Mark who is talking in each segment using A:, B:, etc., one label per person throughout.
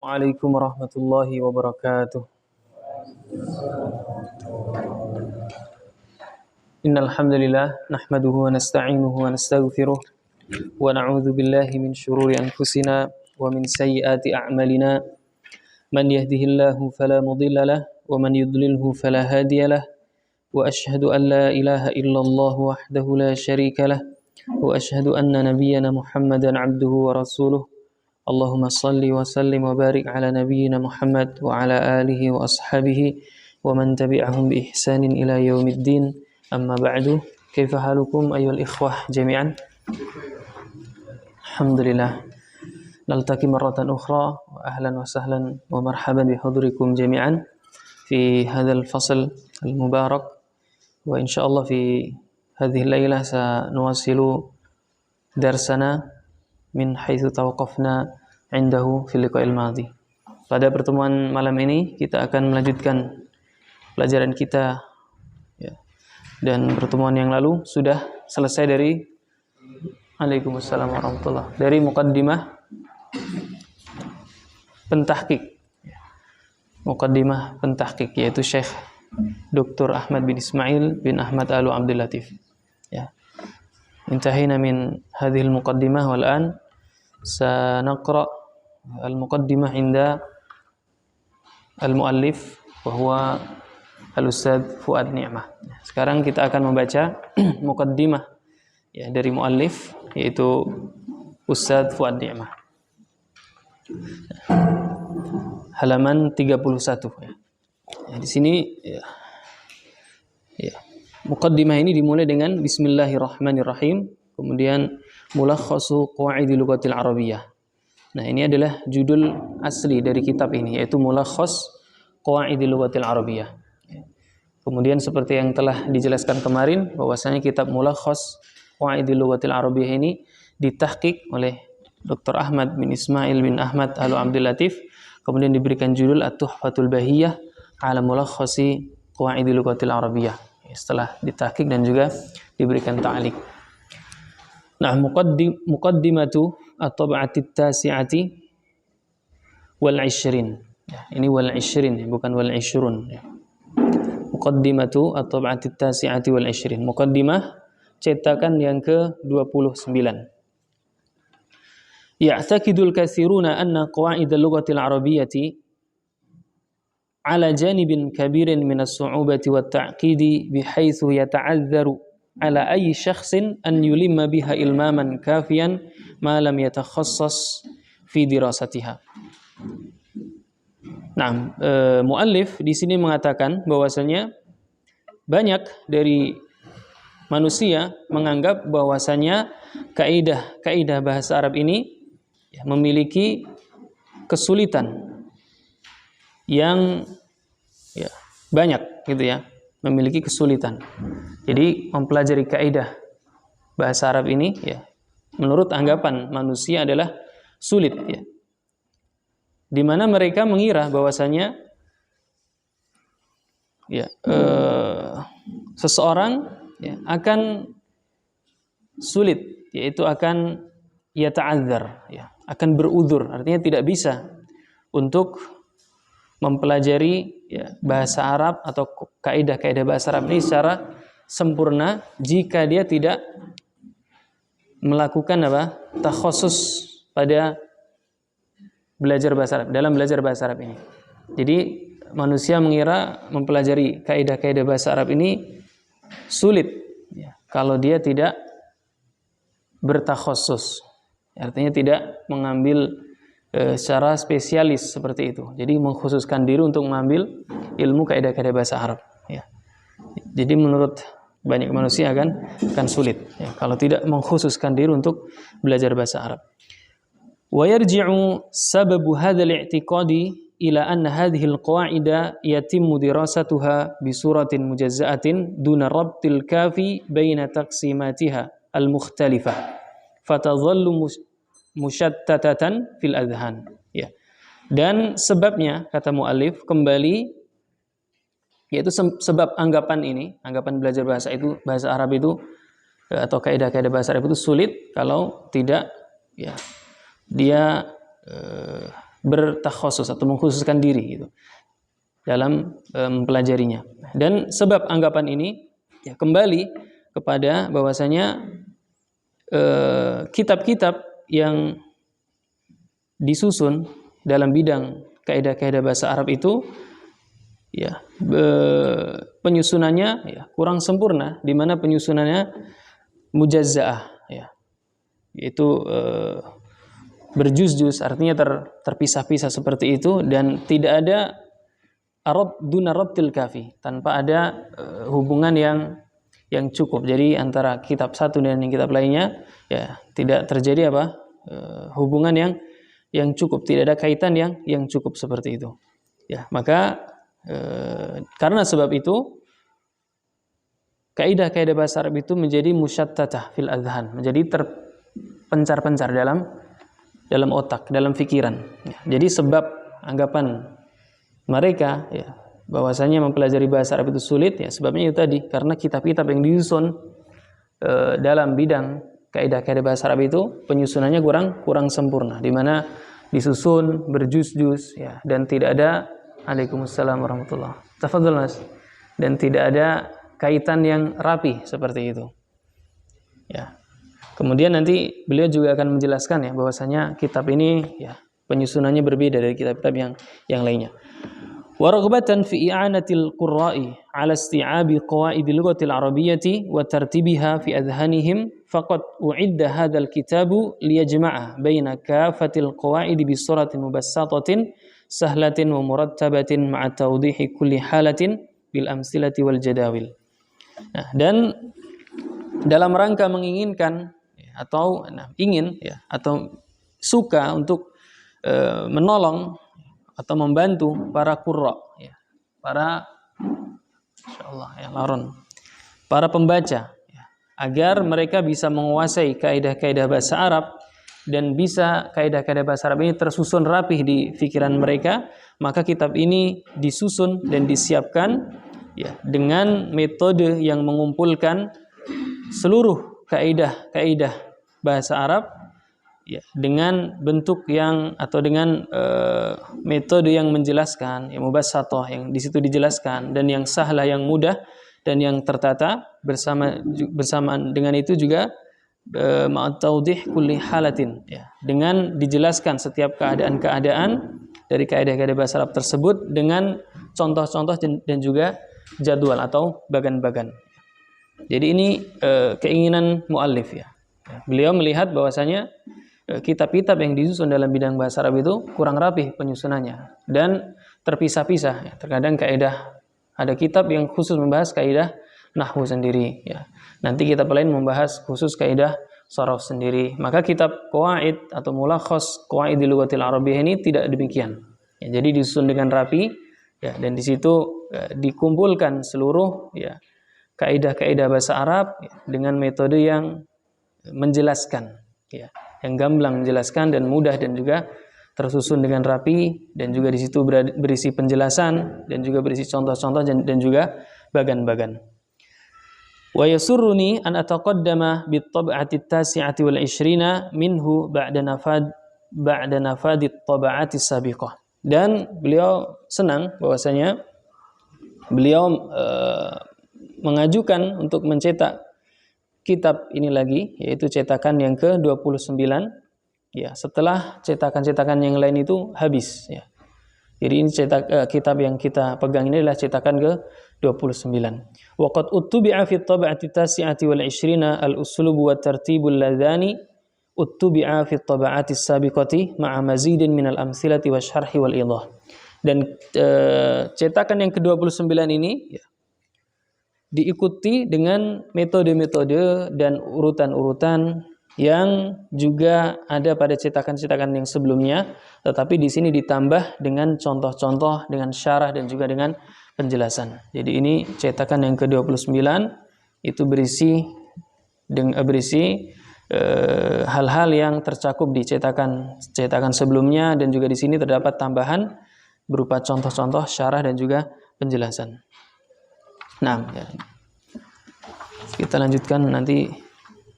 A: Waalaikumsalam warahmatullahi wabarakatuh. Innal hamdalillah nahmaduhu wa nasta'inuhu wa nastaghfiruh wa na'udzu billahi min shururi anfusina wa min sayyiati a'malina. Man yahdihillahu fala mudilla lahu wa man yudlilhu fala hadiya lahu. Wa asyhadu an la ilaha illallah wahdahu la syarika lahu wa asyhadu anna nabiyyana Muhammadan 'abduhu wa rasuluh. Allahumma salli wa sallim wa barik ala nabiyyina Muhammad wa ala alihi wa ashabihi wa man tabi'ahum bi ihsanin ila yaumiddin. Amma ba'du. Kaifa halukum ayyuhal ikhwah jami'an? Alhamdulillah. Naltaqi marratan ukhra wa ahlan wa sahlan wa marhaban bi hudurikum jami'an fi hadzal fasl al-mubarak. Wa insyaallah fi hadhihi al-lailah sanuwasilu darsana min haitsu tawaqqafna indahu fil liqa'il madhi. Pada pertemuan malam ini kita akan melanjutkan pelajaran kita ya. Dan pertemuan yang lalu sudah selesai dari Waalaikumsalam warahmatullahi dari muqaddimah pentahqiq. Muqaddimah pentahqiq yaitu Syekh Dr. Ahmad bin Ismail bin Ahmad Alu Abdul Latif. Ya. Intahina min hadhil muqaddimah wal an سنقرأ المقدمة عند المؤلف وهو الأستاذ فؤاد Ni'mah. Sekarang kita akan membaca muqaddimah ya dari muallif yaitu Ustaz Fuad Ni'mah. Halaman 31 ya. Ya di sini ya. Muqaddimah ini dimulai dengan bismillahirrahmanirrahim, kemudian Mulakhasu Qawaidil Lughatil Arabiyyah. Nah, ini adalah judul asli dari kitab ini, yaitu Mulakhas Qawaidil Lughatil Arabiyyah. Kemudian seperti yang telah dijelaskan kemarin, bahwasanya kitab Mulakhas Qawaidil Lughatil Arabiyyah ini ditahqiq oleh Dr. Ahmad bin Ismail bin Ahmad Alu Abdul Latif, kemudian diberikan judul At-Tuhfatul Bahiyah ala Mulakhasi Qawaidil Lughatil Arabiyyah. Setelah ditahqiq dan juga diberikan ta'liq. Nah, muqaddimatu at-tab'ati at-tasi'ati wal 'ishrin. Ya, ini wal 'ishrin bukan wal 'ishrun ya. Muqaddimatu at-tab'ati at-tasi'ati wal 'ishrin. Muqaddimah cetakan yang ke-29. Ya'taqidul katsiruna anna qawaid al-lughati al-arabiyyati ala janibin kabirin min as-su'ubati wat-ta'qidi bihaitsu yata'adzaru ala ayyi syakhsin an yulimma biha ilmaman kafiyan ma lam yatakhassas fi dirasatiha. Nah, muallif di sini mengatakan bahwasanya banyak dari manusia menganggap bahwasanya kaidah bahasa Arab ini ya, memiliki kesulitan yang ya, banyak gitu ya. Memiliki kesulitan. Jadi mempelajari kaidah bahasa Arab ini ya menurut anggapan manusia adalah sulit ya. Di mana mereka mengira bahwasanya ya seseorang ya, akan sulit, yaitu akan yata'adzar ya, akan berudzur, artinya tidak bisa untuk mempelajari ya, bahasa Arab atau kaidah-kaidah bahasa Arab ini secara sempurna jika dia tidak melakukan takhassus pada belajar bahasa Arab, dalam belajar bahasa Arab ini. Jadi manusia mengira mempelajari kaidah-kaidah bahasa Arab ini sulit ya, kalau dia tidak bertakhassus. Artinya tidak mengambil secara spesialis seperti itu. Jadi mengkhususkan diri untuk mengambil ilmu kaidah-kaidah bahasa Arab ya. Jadi menurut banyak manusia akan sulit ya, kalau tidak mengkhususkan diri untuk belajar bahasa Arab. Wa yarji'u sababu hadzal i'tiqadi ila anna hadhihi al-qawa'ida yatimmu dirasatuha bi suratin mujazza'atin duna rabtil kafi baina taqsimatiha al-mukhtalifah fatadhallu musyattatatan fil adhan ya. Dan sebabnya kata muallif kembali yaitu sebab anggapan ini, anggapan belajar bahasa Arab itu atau kaidah-kaidah bahasa Arab itu sulit kalau tidak ya dia bertakhusus atau mengkhususkan diri gitu dalam mempelajarinya. Dan sebab anggapan ini ya kembali kepada bahwasanya kitab-kitab yang disusun dalam bidang kaidah-kaidah bahasa Arab itu ya penyusunannya ya kurang sempurna, di mana penyusunannya mujazzaah ya, yaitu berjuz-juz, artinya terpisah-pisah seperti itu, dan tidak ada arad duna rabtil kafi, tanpa ada hubungan yang cukup. Jadi antara kitab satu dan yang kitab lainnya ya tidak terjadi hubungan yang cukup, tidak ada kaitan yang cukup seperti itu. Ya, maka karena sebab itu kaidah-kaidah bahasa Arab itu menjadi musyattatah fil adhan, menjadi terpencar-pencar dalam otak, dalam pikiran. Ya, jadi sebab anggapan mereka ya bahwasanya mempelajari bahasa Arab itu sulit ya sebabnya itu tadi, karena kitab-kitab yang disusun dalam bidang kaidah-kaidah bahasa Arab itu penyusunannya kurang sempurna, di mana disusun berjuz-juz ya, dan tidak ada Waalaikumsalam warahmatullahi tafadhol Mas, dan tidak ada kaitan yang rapi seperti itu ya. Kemudian nanti beliau juga akan menjelaskan ya bahwasanya kitab ini ya penyusunannya berbeda dari kitab-kitab yang lainnya. Wa raghbatan fi i'anatil qurra'i 'ala isti'abi qawaidil lughatil arabiyyati wa tartibiha fi adhanihim faqad u'idda hadzal kitabu liyajma'a baina kafatil qawaid bi suratin mubassatatin sahlatin wa murattabatin ma'a tawdihi kulli halatin bil amsilati wal jadawil. Nah, dan dalam rangka menginginkan atau ingin ya atau suka untuk menolong atau membantu para qurra ya, para insyaallah ya laron, para pembaca ya, agar mereka bisa menguasai kaidah-kaidah bahasa Arab dan bisa kaidah-kaidah bahasa Arab ini tersusun rapih di pikiran mereka, maka kitab ini disusun dan disiapkan ya dengan metode yang mengumpulkan seluruh kaidah-kaidah bahasa Arab ya dengan bentuk yang atau dengan metode yang menjelaskan, yang mubassatah yang di situ dijelaskan, dan yang sahlah yang mudah dan yang tertata, bersamaan dengan itu juga ma'at-tawdih kulli halatin ya, dengan dijelaskan setiap keadaan-keadaan dari kaidah-kaidah bahasa Arab tersebut dengan contoh-contoh dan juga jadwal atau bagan-bagan. Jadi ini keinginan muallif ya. Beliau melihat bahwasanya kitab-kitab yang disusun dalam bidang bahasa Arab itu kurang rapih penyusunannya dan terpisah-pisah ya. Terkadang kaidah, ada kitab yang khusus membahas kaidah nahwu sendiri ya. Nanti kitab lain membahas khusus kaidah sharaf sendiri. Maka kitab qawaid atau mulakhas qawaidil lughatil arabiyyah ini tidak demikian. Ya, jadi disusun dengan rapi ya, dan di situ dikumpulkan seluruh ya kaidah-kaidah bahasa Arab ya, dengan metode yang menjelaskan ya, yang gamblang menjelaskan dan mudah dan juga tersusun dengan rapi, dan juga di situ berisi penjelasan dan juga berisi contoh-contoh dan juga bagan-bagan. Wa yasurruni an ataqaddama bit tab'ati at-tasi'ati wal 20 minhu ba'da nafadi at-tab'ati as-sabiqah. Dan beliau senang bahwasanya beliau mengajukan untuk mencetak kitab ini lagi, yaitu cetakan yang ke-29 ya, setelah cetakan-cetakan yang lain itu habis ya. Jadi ini kitab yang kita pegang ini adalah cetakan ke-29. Wa qad uttubi'a fi at-tab'ati at-tasi'ati wal 20 al-uslub wa tartibul ladhani uttubi'a fi at-tab'ati as-sabiqati ma'a mazidin min al-amthilati wasyarhi wal idah. Dan cetakan yang ke-29 ini ya, diikuti dengan metode-metode dan urutan-urutan yang juga ada pada cetakan-cetakan yang sebelumnya, tetapi di sini ditambah dengan contoh-contoh, dengan syarah dan juga dengan penjelasan. Jadi ini cetakan yang ke-29 itu berisi hal-hal yang tercakup di cetakan sebelumnya, dan juga di sini terdapat tambahan berupa contoh-contoh, syarah dan juga penjelasan. Nah, ya. Kita lanjutkan nanti.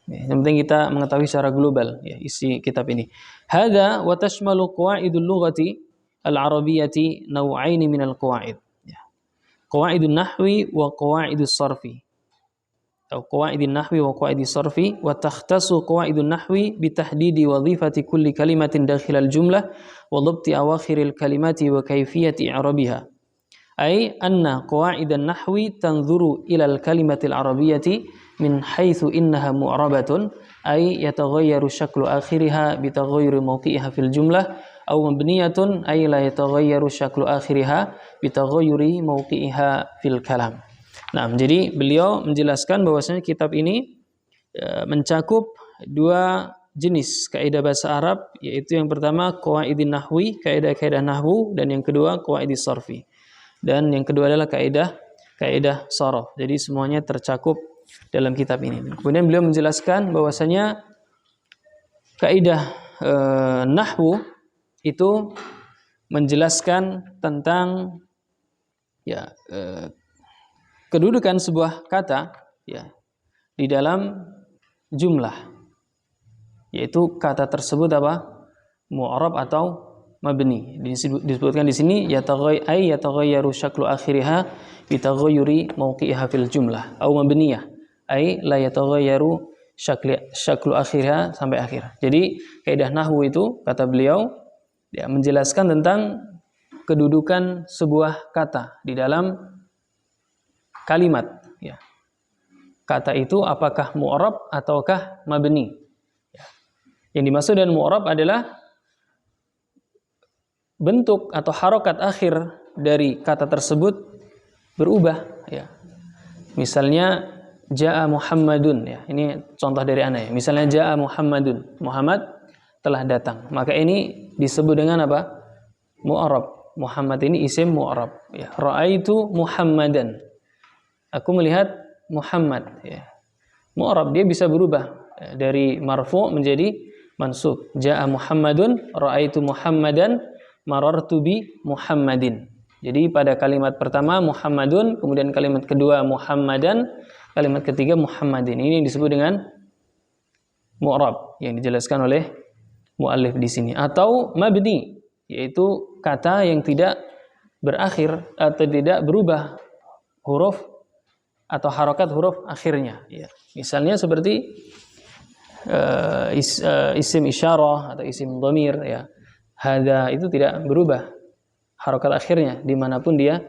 A: Yang penting kita mengetahui secara global ya isi kitab ini. Hadza wa tashmalu qawaidul lughati al-arabiyyati naw'aini minal qawaid. Ya. Qawaidun nahwi wa qawaidus sarfi. Atau qawaidun nahwi wa qawaidus sarfi wa takhtassu qawaidun nahwi bi tahdidi wadhifati kulli kalimatin dakhilal jumlah wa dhabti awakhiril kalimati wa kayfiyati i'rabiha. Ay anna qawaidan nahwi tanzuru ilal kalimatil arabiyyati min haitsu innaha mu'rabatun ay yataghayyaru syaklu akhiriha bi taghayyuri mawqi'iha fil jumlah aw mabniyatun ay la yataghayyaru syaklu akhiriha bi taghayyuri mawqi'iha fil kalam. Nah, jadi beliau menjelaskan bahwasanya kitab ini mencakup dua jenis kaidah bahasa Arab, yaitu yang pertama qawaidin nahwi, kaidah-kaidah nahwu, dan yang kedua qawaidis sarfi. Dan yang kedua adalah kaidah sharaf. Jadi semuanya tercakup dalam kitab ini. Kemudian beliau menjelaskan bahwasanya kaidah nahwu itu menjelaskan tentang kedudukan sebuah kata di dalam jumlah, yaitu kata tersebut apa? Mu'rab atau mabni. Disebutkan di sini yataghayyaru syaklu akhiriha bi taghayyuri mawqi'iha fil jumlah atau mabniyah ay la yataghayyaru syaklu akhiriha sampai akhir. Jadi kaidah nahwu itu kata beliau menjelaskan tentang kedudukan sebuah kata di dalam kalimat. Kata itu apakah mu'rab ataukah mabni? Yang dimaksud dengan mu'rab adalah bentuk atau harokat akhir dari kata tersebut berubah. Misalnya Ja'a Muhammadun. Ini contoh dari ana. Misalnya Ja'a Muhammadun. Muhammad telah datang. Maka ini disebut dengan apa? Mu'rab. Muhammad ini isim mu'rab. Ra'aitu Muhammadan. Aku melihat Muhammad. Mu'rab dia bisa berubah dari marfu' menjadi mansub. Ja'a Muhammadun, ra'aitu Muhammadan, marartu bi Muhammadin. Jadi pada kalimat pertama Muhammadun, kemudian kalimat kedua Muhammadan, kalimat ketiga Muhammadin. Ini yang disebut dengan mu'rab yang dijelaskan oleh muallif di sini. Atau mabni, yaitu kata yang tidak berakhir atau tidak berubah huruf atau harokat huruf akhirnya. Misalnya seperti isim isyarah atau isim dhamir. Hada itu tidak berubah harokat akhirnya dimanapun dia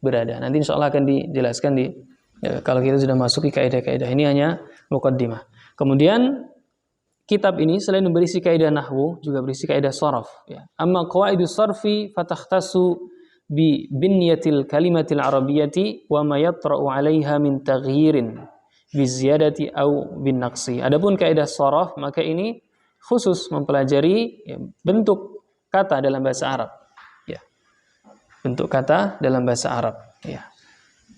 A: berada. Nanti insya Allah akan dijelaskan kalau kita sudah masuk ke kaidah-kaidah. Ini hanya muqaddimah. Kemudian kitab ini selain berisi kaidah nahwu juga berisi kaidah sharaf. Amma qawaidus sarfi fatakhtassu bi binyatil kalimatil arabiyyati wa ma yatra'u 'alaiha min taghyirin bi ziyadati aw bin naqsi. Adapun kaidah sharaf maka ini khusus mempelajari bentuk kata dalam bahasa Arab. Bentuk kata dalam bahasa Arab.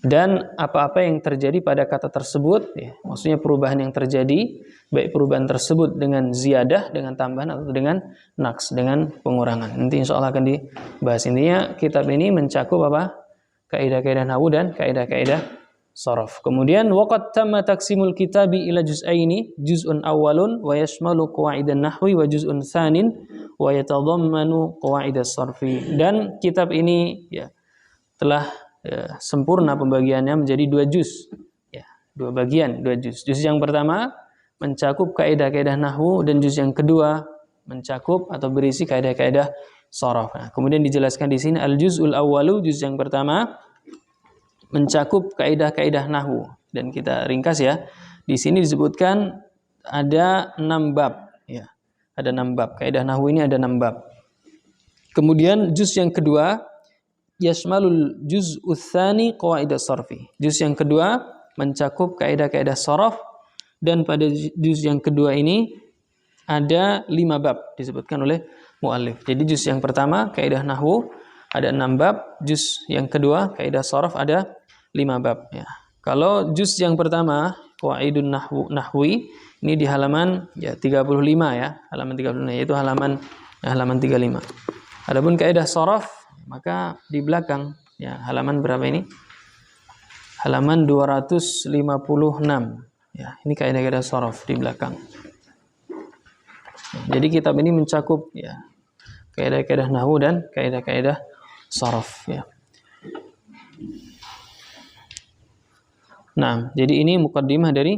A: Dan apa-apa yang terjadi pada kata tersebut, maksudnya perubahan yang terjadi, baik perubahan tersebut dengan ziyadah, dengan tambahan, atau dengan naqs, dengan pengurangan. Nanti insya Allah akan dibahas. Intinya kitab ini mencakup apa? Kaidah-kaidah nahwu dan kaidah-kaidah sharaf. Kemudian waqad tamma taqsimul kitabi ila juz'aini, juz'un awwalun wa yashmalu qawaidan nahwi wa juz'un tsanin wa yatadammanu qawaidas sarfi. Dan kitab ini telah sempurna pembagiannya menjadi dua juz. Dua bagian, dua juz. Juz yang pertama mencakup kaidah-kaidah nahwu dan juz yang kedua mencakup atau berisi kaidah-kaidah sharaf. Kemudian dijelaskan di sini al-juz'ul awwalu, juz yang pertama mencakup kaidah-kaidah nahwu dan kita ringkas ya. Di sini disebutkan ada 6 bab Ada 6 bab. Kaidah nahwu ini ada 6 bab. Kemudian juz yang kedua yashmalul juz'ul tsani qawaidas sarfi. Juz yang kedua mencakup kaidah-kaidah sharaf dan pada juz yang kedua ini ada 5 bab disebutkan oleh muallif. Jadi juz yang pertama kaidah nahwu ada 6 bab, juz yang kedua kaidah sharaf ada 5 bab Kalau juz yang pertama qawaidun nahwi ini di halaman 35 halaman 35 yaitu halaman 35. Adapun kaidah sharaf maka di belakang halaman berapa ini? Halaman 256. Ini kaidah-kaidah sharaf di belakang. Jadi kitab ini mencakup kaidah-kaidah nahwu dan kaidah-kaidah sharaf ya. Nah, jadi ini muqaddimah dari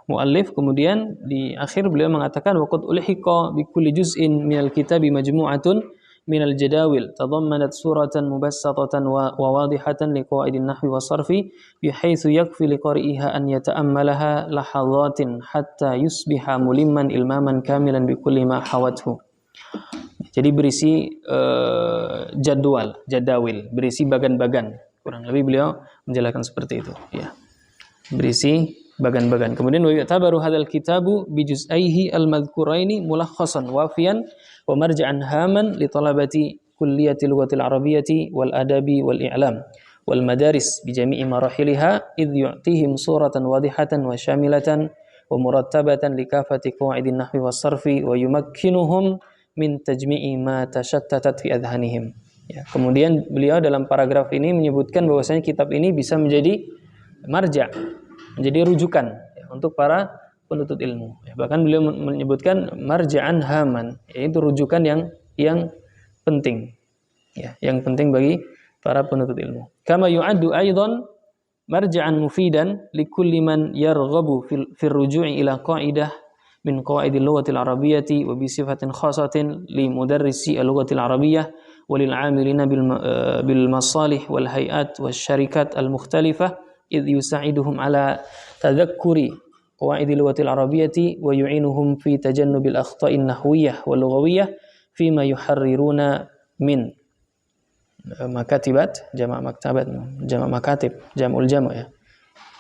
A: muallif. Kemudian di akhir beliau mengatakan waqad ulhiqa bi kulli juz'in minal kitabi majmu'atun minal jadawil tadammanat suratan mubassatatan wa wadihatan liqawaidin nahwi wasarfi bihaitsu yakfi liqari'iha an yata'ammalaha lahadhatin hatta yusbiha mulimman ilmaman kamilan bi kulli ma hawathu. Jadi berisi jadawil, berisi bagan-bagan. Kurang lebih beliau menjelaskan seperti itu ya. Berisi bagan-bagan. Kemudian wa yatabaru hadzal kitabu bi juz'aihi al-madhkuraini mulakhasan wafiyan wa marja'an haman li talabati kulliyati lughatil arabiyyati wal adabi wal i'lam wal madaris bi jami'i marahiliha id yu'tihim suratan wadihatan wa syamilatan wa murattabatan li kafati qawaidin nahwi was sarfi wa yumakkinuhum min tajmi'i ma tashattatat fi adhanihim. Ya, kemudian beliau dalam paragraf ini menyebutkan bahwasanya kitab ini bisa menjadi marja', menjadi rujukan ya, untuk para penuntut ilmu. Ya, bahkan beliau menyebutkan marja'an haman, yaitu rujukan yang penting. Ya, yang penting bagi para penuntut ilmu. Kama yu'addu aidan marja'an mufidan likulli man yarghabu fil ruju'i ila qa'idah min qawaidil lughatil arabiyyati wa bi sifatin khasatin li mudarrisi al-lughatil arabiyyah walil 'amilina bil masalih wal hay'at wasyarikat al-mukhtalifah idh yusa'iduhum ala tadhakkuri qawaidil lughatil arabiyyati wa yu'inuhum fi tajannubil akhta'in nahwiyyah wal lughawiyyah fima yuharriruna min makatibat jama' maktabat jama' makatib jam'ul jama' ya.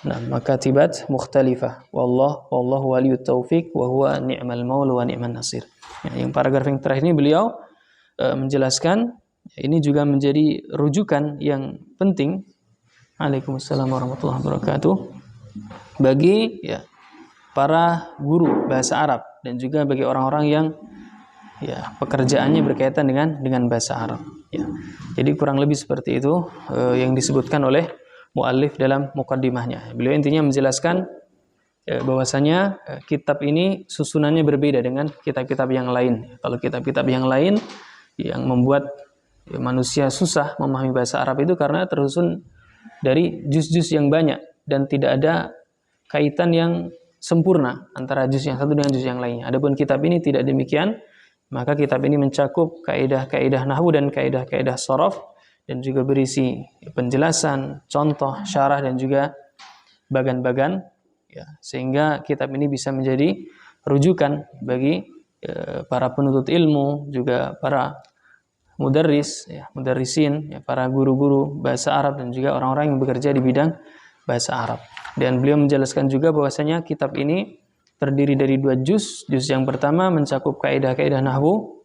A: Nah, makatibat mukhtalifah. Wallahu waliyut taufiq wa huwa ni'mal maula wa ni'man nasir. Ya, yang paragraf yang terakhir ini beliau menjelaskan ini juga menjadi rujukan yang penting. Waalaikumsalam warahmatullahi wabarakatuh. Bagi ya para guru bahasa Arab dan juga bagi orang-orang yang ya pekerjaannya berkaitan dengan bahasa Arab. Ya. Jadi kurang lebih seperti itu yang disebutkan oleh muallif dalam muqaddimahnya. Beliau intinya menjelaskan bahwasanya kitab ini susunannya berbeda dengan kitab-kitab yang lain. Kalau kitab-kitab yang lain yang membuat manusia susah memahami bahasa Arab itu karena tersusun dari juz-juz yang banyak dan tidak ada kaitan yang sempurna antara juz yang satu dengan juz yang lainnya. Adapun kitab ini tidak demikian, maka kitab ini mencakup kaidah-kaidah nahwu dan kaidah-kaidah sharaf dan juga berisi penjelasan, contoh, syarah dan juga bagan-bagan ya, sehingga kitab ini bisa menjadi rujukan bagi para penuntut ilmu, juga para mudarris ya, mudarrisin ya, para guru-guru bahasa Arab dan juga orang-orang yang bekerja di bidang bahasa Arab. Dan beliau menjelaskan juga bahwasanya kitab ini terdiri dari 2 juz. Juz yang pertama mencakup kaidah-kaidah nahwu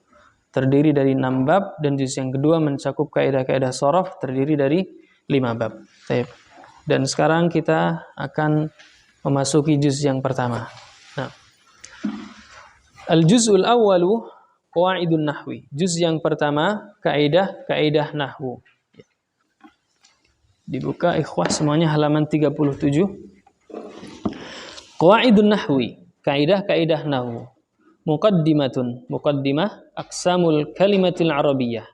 A: terdiri dari 6 bab, dan juz yang kedua mencakup kaidah-kaidah sharaf terdiri dari 5 bab. Baik. Dan sekarang kita akan memasuki juz yang pertama. Nah, al-juz'ul awwalu qawaidun nahwi. Juz yang pertama kaidah-kaidah nahwu. Dibuka ikhwah semuanya halaman 37. Qawaidun nahwi, kaidah-kaidah nahwu. Muqaddimah aqsamul kalimatil arabiyyah.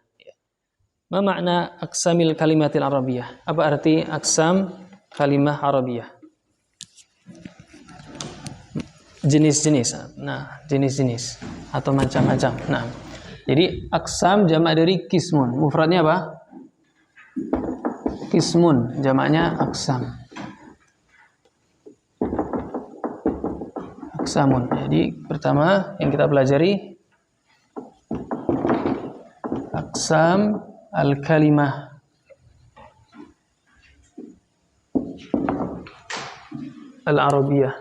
A: Ma makna aqsamil kalimatil arabiyyah? Apa arti aqsam kalimah arabiyyah? Jenis-jenis. Nah, jenis-jenis atau macam-macam. Nah, jadi aqsam jamak dari qismun. Mufradnya apa? Qismun, jamaknya aqsam. Aqsamun. Jadi pertama yang kita pelajari aqsam al-kalimah al-arabiyyah.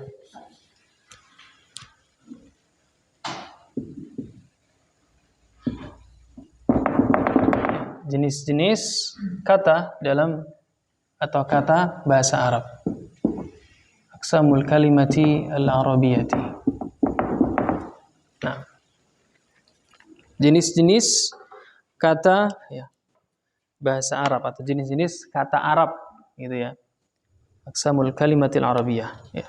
A: Jenis-jenis kata dalam atau kata bahasa Arab. Aqsamul kalimati al-arabiyyati. Nah, jenis-jenis kata ya, bahasa Arab atau jenis-jenis kata Arab gitu ya. Aqsamul kalimatil arabiyyah ya.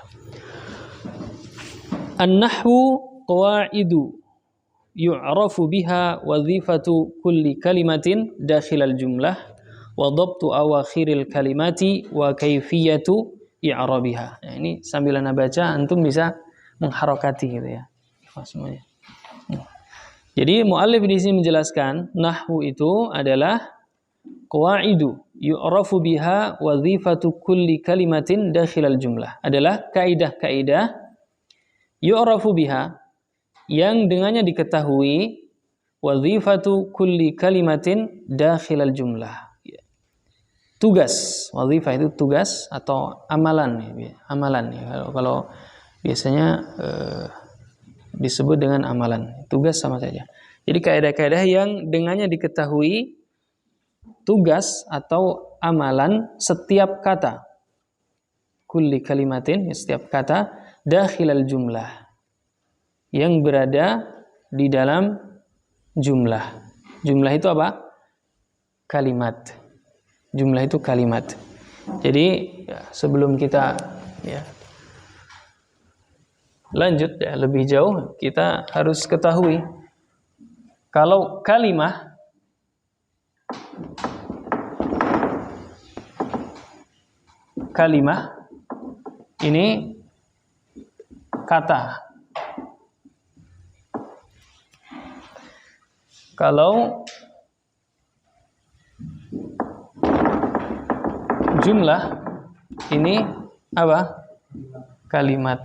A: An-nahwu qawaidu yu'rafu biha wadhifatu kulli kalimatin dakhilal jumlah wa dhabtu awakhiril kalimati wa kaifiyatu i'rabiha. Nah, ini sambil Anda baca antum bisa mengharokati gitu ya. Semuanya. Jadi muallif di sini menjelaskan nahwu itu adalah qawaidu yu'rafu biha wadhifatu kulli kalimatin dakhilal jumlah. Adalah kaidah-kaidah yu'rafu biha yang dengannya diketahui wadhifatu kulli kalimatin dakhilal jumlah. Tugas, wadhifah itu tugas atau amalan ya. Amalan ya. Kalau biasanya disebut dengan amalan, tugas sama saja. Jadi kaidah-kaidah yang dengannya diketahui tugas atau amalan setiap kata. Kulli kalimatin, setiap kata dakhilal jumlah. Yang berada di dalam jumlah. Jumlah itu apa? Kalimat. Jumlah itu kalimat. Jadi ya, sebelum kita lanjut lebih jauh, kita harus ketahui kalau kalimah ini kata. Kalau jumlah ini apa? Kalimat.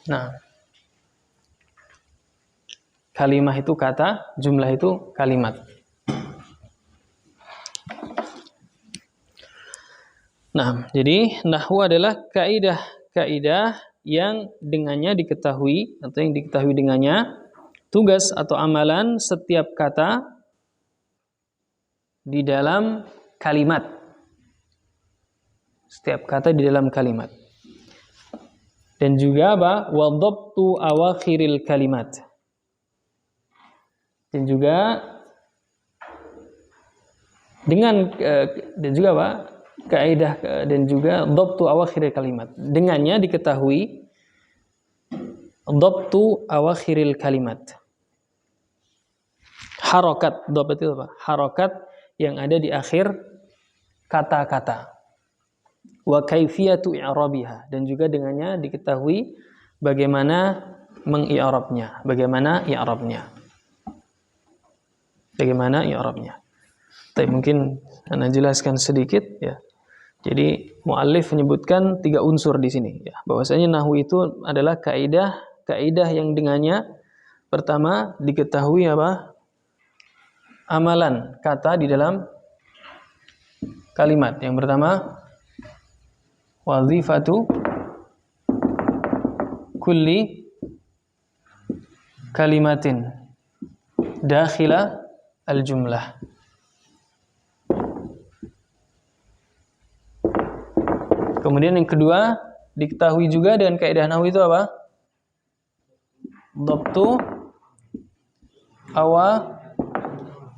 A: Nah, kalimah itu kata, jumlah itu kalimat. Nah, jadi nahwu adalah kaidah-kaidah yang dengannya diketahui atau yang diketahui dengannya tugas atau amalan setiap kata di dalam kalimat. Setiap kata di dalam kalimat. Dan juga apa? Wa dhabtu awakhiril kalimat. Dan juga dengan dan juga apa? Kaidah dan juga dhabtu awakhiril kalimat. Dengannya diketahui dhabtu awakhiril kalimat. Harokat, dhabt itu apa? Harokat yang ada di akhir kata-kata. Wa kaifiyatu i'rabiha, dan juga dengannya diketahui bagaimana mengi'rabnya, bagaimana i'rabnya. Tapi mungkin Anda jelaskan sedikit ya. Jadi muallif menyebutkan 3 unsur di sini ya. Bahwasanya nahwu itu adalah kaidah yang dengannya pertama diketahui apa? Amalan kata di dalam kalimat. Yang pertama wadhifatu kulli kalimatin dakhila al-jumlah. Kemudian yang kedua diketahui juga dengan kaidah nahwu itu apa? Dhabtu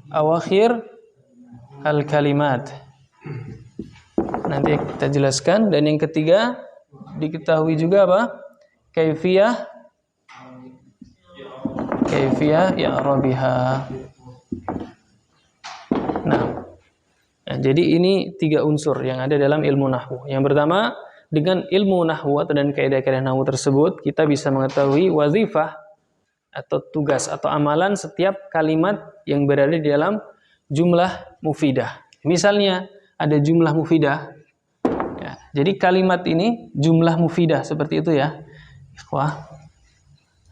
A: awakhir al-kalimat. Nanti kita jelaskan. Dan yang ketiga diketahui juga apa? Kaifiyah i'rabiha. Nah, jadi ini 3 unsur yang ada dalam ilmu nahwu. Yang pertama, dengan ilmu nahwu atau dan kaidah-kaidah nahwu tersebut kita bisa mengetahui wazifah atau tugas atau amalan setiap kalimat yang berada di dalam jumlah mufidah. Misalnya ada jumlah mufidah. Ya, jadi kalimat ini jumlah mufidah seperti itu ya. Ikhwah.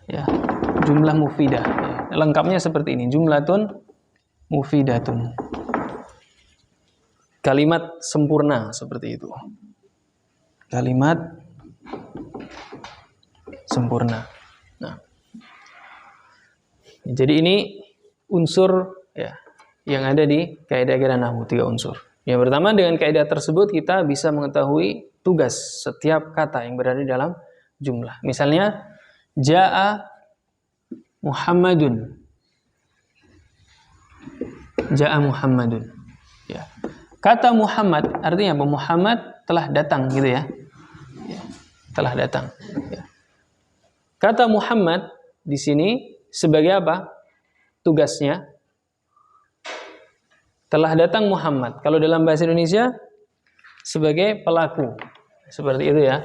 A: Ya, jumlah mufidah. Ya, lengkapnya seperti ini. Jumlatun mufidatun. Kalimat sempurna seperti itu. Kalimat sempurna. Nah. Jadi ini unsur ya yang ada di kaidah-kaidah nahwu, 3 unsur. Yang pertama, dengan kaidah tersebut kita bisa mengetahui tugas setiap kata yang berada di dalam jumlah. Misalnya jaa Muhammadun. Jaa Muhammadun. Ya. Kata Muhammad artinya apa? Muhammad telah datang gitu ya. Ya, telah datang. Ya. Kata Muhammad di sini sebagai apa? Tugasnya. Telah datang Muhammad. Kalau dalam bahasa Indonesia sebagai pelaku. Seperti itu ya.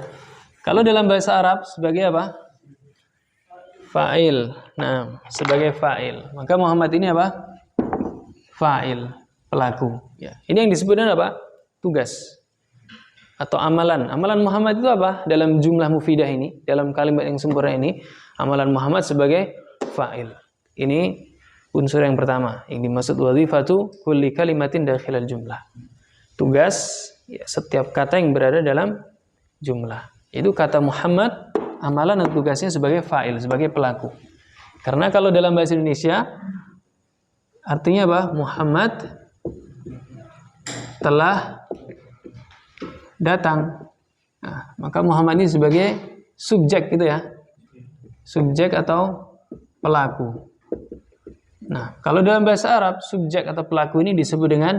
A: Kalau dalam bahasa Arab sebagai apa? Fa'il. Nah, sebagai fa'il. Maka Muhammad ini apa? Fa'il, pelaku. Ya. Ini yang disebut dengan apa? Tugas atau amalan. Amalan Muhammad itu apa? Dalam jumlah mufidah ini, dalam kalimat yang sempurna ini, amalan Muhammad sebagai fa'il. Ini unsur yang pertama yang dimaksud wazifatu kulli kalimatin dakhilal jumlah. Tugas ya, setiap kata yang berada dalam jumlah. Itu kata Muhammad, amalan dan tugasnya sebagai fa'il, sebagai pelaku. Karena kalau dalam bahasa Indonesia artinya apa? Muhammad telah datang. Nah, maka Muhammad ini sebagai subjek gitu ya. Subjek atau pelaku. Nah, kalau dalam bahasa Arab, subjek atau pelaku ini disebut dengan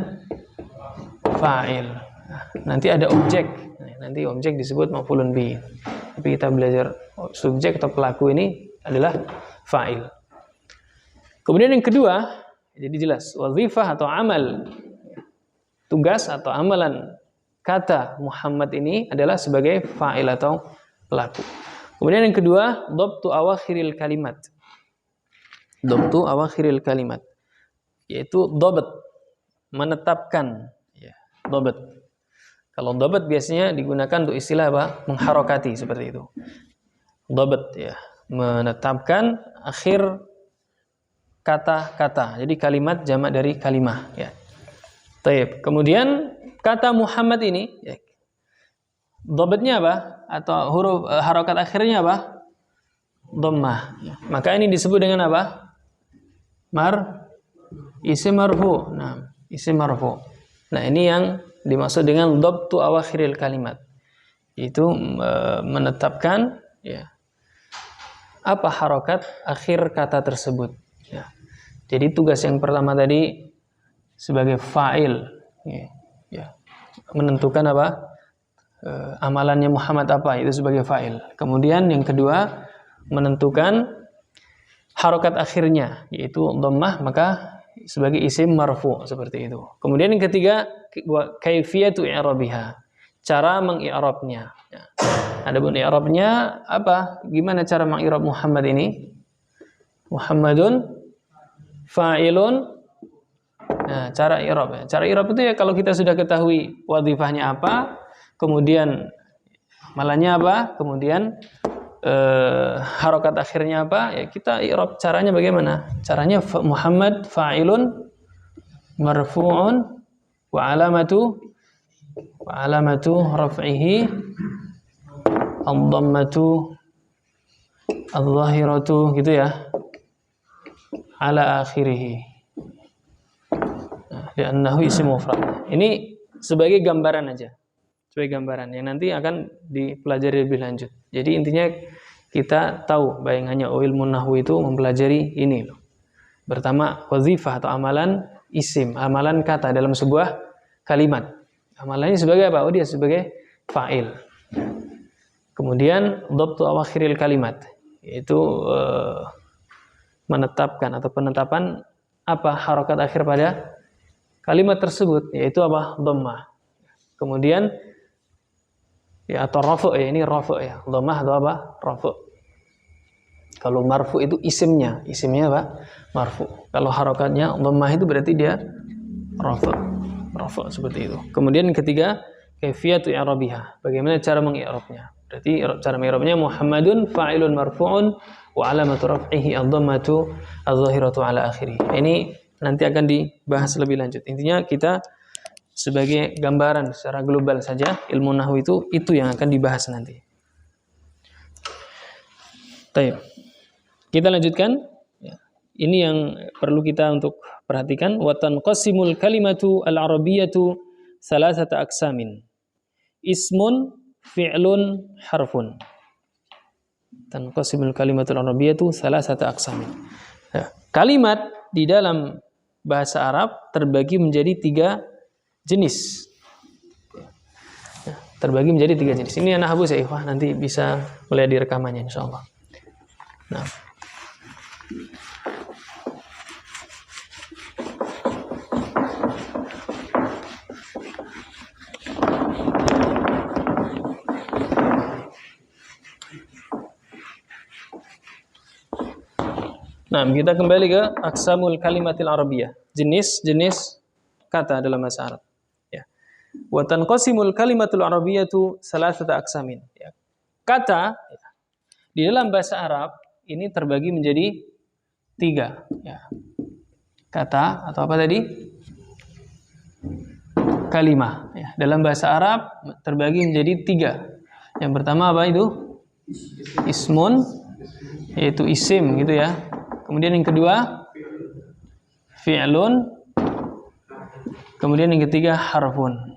A: fa'il. Nah, nanti ada objek. Nanti objek disebut maf'ulun bih. Tapi kita belajar subjek atau pelaku ini adalah fa'il. Kemudian yang kedua, jadi jelas, wazifah atau amal. Tugas atau amalan kata Muhammad ini adalah sebagai fa'il atau pelaku. Kemudian yang kedua, dhabtu awakhiril kalimat. Dhabtu awakhiril kalimat, yaitu dhabat, menetapkan ya, dhabat. Kalau dhabat biasanya digunakan untuk istilah apa? Mengharokati seperti itu. Dhabat ya, menetapkan akhir kata-kata. Jadi kalimat jamak dari kalimah ya. Taib. Kemudian kata Muhammad ini ya, dhabatnya apa? Atau huruf harokat akhirnya apa? Dhammah. Ya. Maka ini disebut dengan apa? Isim marfu. Nah, isim marfu. Nah, ini yang dimaksud dengan dhabtu awakhiril kalimat. Itu menetapkan ya, apa harokat akhir kata tersebut. Ya. Jadi tugas yang pertama tadi sebagai fa'il, ya, ya. Menentukan apa amalannya Muhammad apa, itu sebagai fa'il. Kemudian yang kedua menentukan harokat akhirnya, yaitu dhammah, maka sebagai isim marfu seperti itu. Kemudian yang ketiga kaifiyatu i'rabiha, cara mengi'rabnya. Ya. Adapun i'rabnya apa? Gimana cara mengi'rab Muhammad ini? Muhammadun fa'ilun. Nah, cara i'rab ya. Cara i'rab itu ya kalau kita sudah ketahui wadhifahnya apa, kemudian amalannya apa, kemudian harokat akhirnya apa, ya kita i'rab caranya bagaimana? Caranya Muhammad fa'ilun marfu'un wa alamatu raf'ihi ad-dhammatu adh-dhahiratu gitu ya, ala akhirih. Li'annahu isim mufrad. Ini sebagai gambaran aja. Sebagai gambaran yang nanti akan dipelajari lebih lanjut. Jadi intinya kita tahu bayangannya ilmu nahwu itu mempelajari ini loh. Pertama, wazifah atau amalan isim, amalan kata dalam sebuah kalimat. Amalannya sebagai apa? Oh, dia sebagai fa'il. Kemudian dhabtu awakhiril kalimat, yaitu menetapkan atau penetapan apa harokat akhir pada kalimat tersebut, yaitu apa? Dhammah. Kemudian ya, atau rafu' ya, ini rafu' ya. Dhammah atau apa? Rafu'. Kalau marfu itu isimnya apa? Marfu. Kalau harokatnya dhammah itu berarti dia rafu'. Rafu' seperti itu. Kemudian yang ketiga, kaifiyatu i'rabiha. Bagaimana cara mengi'rabnya? Berarti cara mengi'rabnya Muhammadun fa'ilun marfu'un wa alamatu raf'ihi ad-dhammatu adh-dhahiratu ala akhirih. Ini nanti akan dibahas lebih lanjut. Intinya kita sebagai gambaran secara global saja ilmu nahwu itu yang akan dibahas nanti. Baik. Kita lanjutkan. Ini yang perlu kita untuk perhatikan. Wa tanqasimul kalimatu al-arabiyyatu salasata aqsamin. Ismun, fi'lun, harfun. Tanqasimul kalimatu al-arabiyyatu salasata aqsamin. Kalimat di dalam bahasa Arab terbagi menjadi 3 jenis. Terbagi menjadi 3 jenis. Ini anak Abu Saifah nanti bisa melihat di rekamannya insyaallah. Nah, Nah, kita kembali ke aqsamul kalimatil arabiyyah, jenis-jenis kata dalam bahasa Arab. Ya. Wa tanqasimul kalimatul arabiyyatu salasata aqsamin. Ya. Kata di dalam bahasa Arab ini terbagi menjadi 3. Ya. Kata atau apa tadi? Kalimah. Ya. Dalam bahasa Arab terbagi menjadi 3. Yang pertama apa itu? Ismun, yaitu isim gitu ya. Kemudian yang kedua fi'lun. Kemudian yang ketiga harfun.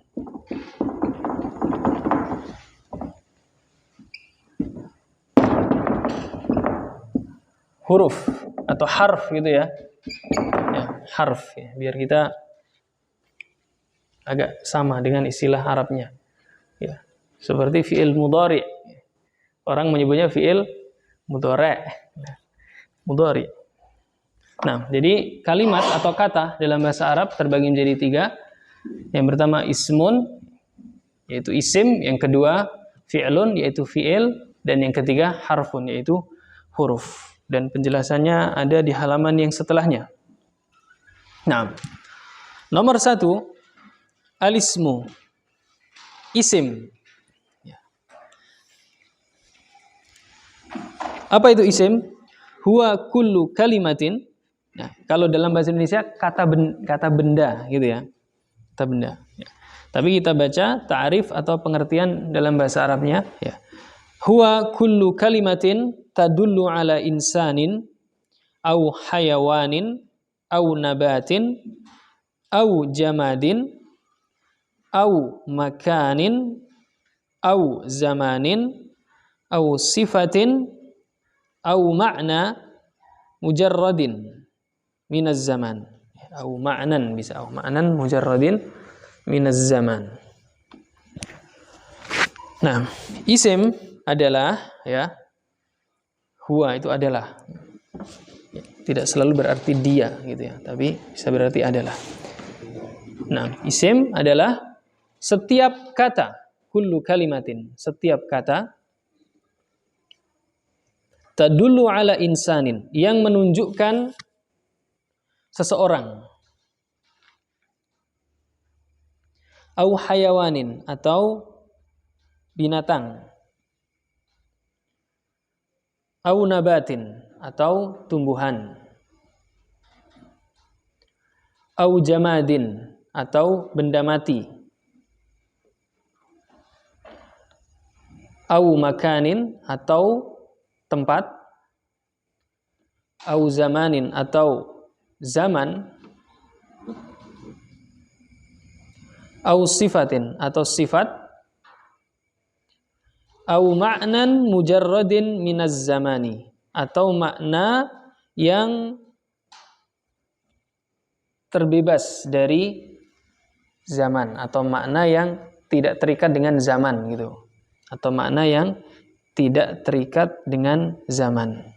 A: Huruf atau harf gitu ya. Ya, harf ya, biar kita agak sama dengan istilah Arabnya. Ya. Seperti fi'il mudhari. Orang menyebutnya fi'il mudhari. Mudhari. Nah, jadi kalimat atau kata dalam bahasa Arab terbagi menjadi 3. Yang pertama ismun, yaitu isim. Yang kedua fi'lun, yaitu fi'il. Dan yang ketiga harfun, yaitu huruf. Dan penjelasannya ada di halaman yang setelahnya. Nah, nomor 1, alismu, isim. Apa itu isim? Huwa kullu kalimatin. Nah, kalau dalam bahasa Indonesia kata benda gitu ya. Kata benda. Ya. Tapi kita baca ta'rif atau pengertian dalam bahasa Arabnya ya. Huwa kullu kalimatin tadullu ala insanin au hayawanin au nabatin au jamadin au makanin au zamanin au sifatin au ma'na mujarradin minaz zaman. Au ma'nan bisa, au ma'nan mujarradin minaz zaman. Nah, isim adalah ya, huwa itu adalah. Tidak selalu berarti dia gitu ya, tapi bisa berarti adalah. Nah, isim adalah setiap kata, kullu kalimatin, setiap kata tadullu ala insanin, yang menunjukkan seseorang, au hayawanin, atau binatang, au nabatin, atau tumbuhan, au jamadin, atau benda mati, au makanin, atau tempat, au zamanin, atau zaman, au sifatin, atau sifat, au ma'nan mujarradin minaz zamani, atau makna yang terbebas dari zaman, atau makna yang tidak terikat dengan zaman gitu, atau makna yang tidak terikat dengan zaman.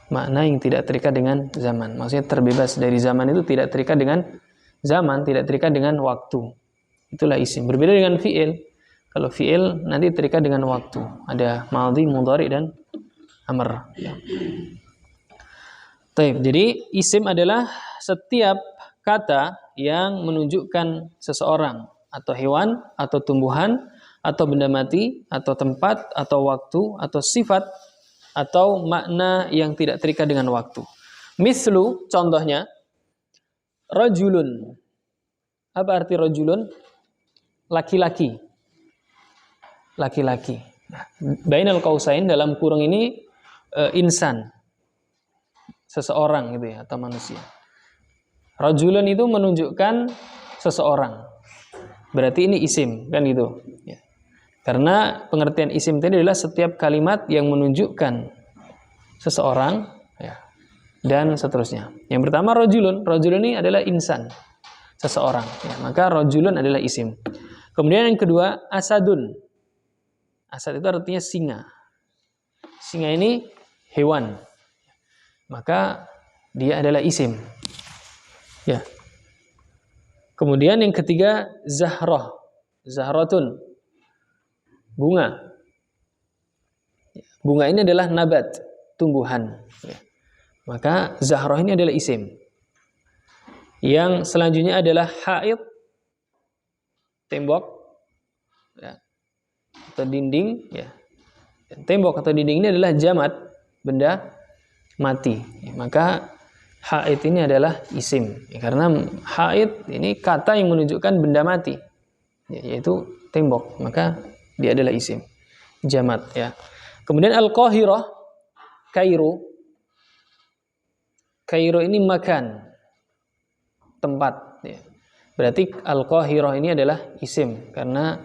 A: Makna yang tidak terikat dengan zaman, maksudnya terbebas dari zaman itu tidak terikat dengan zaman, tidak terikat dengan waktu. Itulah isim. Berbeda dengan fi'il. Kalau fi'il nanti terikat dengan waktu. Ada madhi, mudhari, dan amr. Ya. Jadi isim adalah setiap kata yang menunjukkan seseorang, atau hewan, atau tumbuhan, atau benda mati, atau tempat, atau waktu, atau sifat, atau makna yang tidak terikat dengan waktu. Mislu, contohnya, rajulun. Apa arti rajulun? Laki-laki. Laki-laki. Bainal qausain, dalam kurung ini insan. Seseorang gitu ya, atau manusia. Rajulun itu menunjukkan seseorang. Berarti ini isim, kan gitu. Ya. Karena pengertian isim tadi adalah setiap kalimat yang menunjukkan seseorang ya, dan seterusnya. Yang pertama rajulun. Rajulun ini adalah insan, seseorang. Ya, maka rajulun adalah isim. Kemudian yang kedua asadun. Asad itu artinya singa. Singa ini hewan. maka dia adalah isim. Ya. Kemudian yang ketiga zahrah. Zahratun, bunga. Bunga ini adalah nabat, tumbuhan. Ya. Maka zahrah ini adalah isim. Yang selanjutnya adalah haid, tembok, ya, atau dinding. Ya. Tembok atau dinding ini adalah jamad, benda mati. Ya, maka haid ini adalah isim. Ya, karena haid ini kata yang menunjukkan benda mati, ya, yaitu tembok. Maka dia adalah isim, jamad. Ya. Kemudian al-Qahirah, Kairo. Kairo ini makan, tempat. Ya. Berarti al-Qahirah ini adalah isim karena